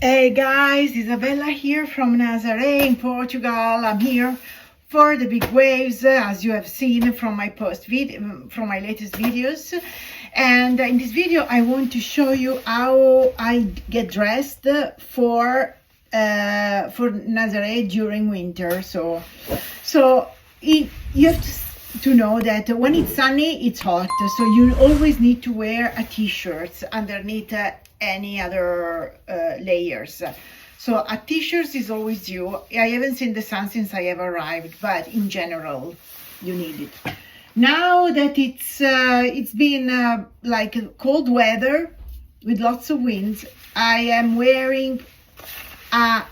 Hey guys, Isabella here from Nazaré in Portugal. I'm here for the big waves, as you have seen from my latest videos. And in this video, I want to show you how I get dressed for Nazaré during winter. You have to know that when it's sunny, it's hot, so you always need to wear a t-shirt underneath any other layers. So a t-shirt is always due. I haven't seen the sun since I have arrived, but in general you need it. Now that it's been like cold weather with lots of winds, I am wearing a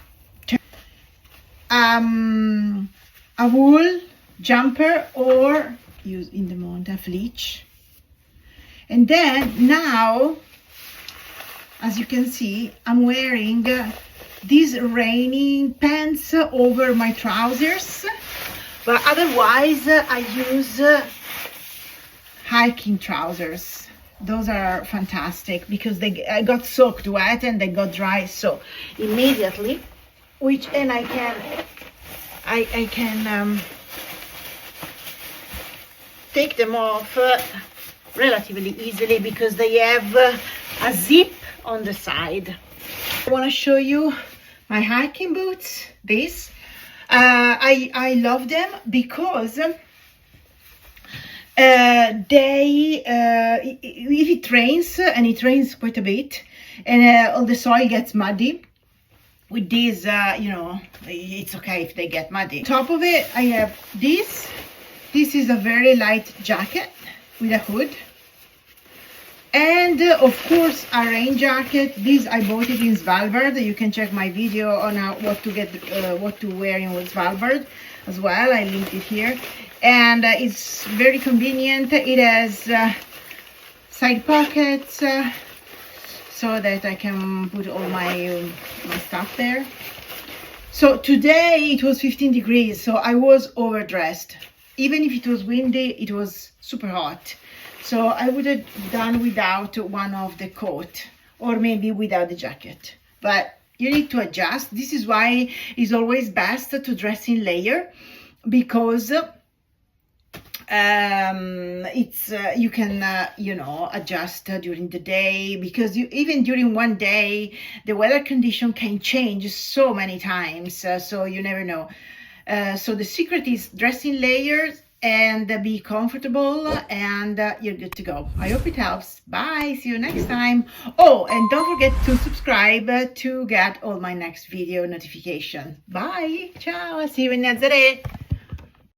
wool jumper, or use in the month a fleece. And then now, as you can see, I'm wearing these raining pants over my trousers, but otherwise I use hiking trousers. Those are fantastic because I got soaked wet and they got dry so immediately, and I can take them off relatively easily because they have a zip on the side. I want to show you my hiking boots. I love them because if it rains, and it rains quite a bit, and all the soil gets muddy, with these, it's okay if they get muddy. Top of it, I have this. This is a very light jacket with a hood. And of course, a rain jacket. This I bought it in Svalbard. You can check my video on what to wear in Svalbard as well. I linked it here. And it's very convenient. It has side pockets so that I can put all my stuff there. So today it was 15 degrees, so I was overdressed. Even if it was windy, it was super hot. So I would have done without one of the coat, or maybe without the jacket. But you need to adjust. This is why it's always best to dress in layer, because you can adjust during the day, because even during one day the weather condition can change so many times, so you never know. So the secret is dress in layers and be comfortable, and you're good to go. I hope it helps. Bye, see you next time. Oh, and don't forget to subscribe to get all my next video notification. Bye, ciao, see you in Nazaré.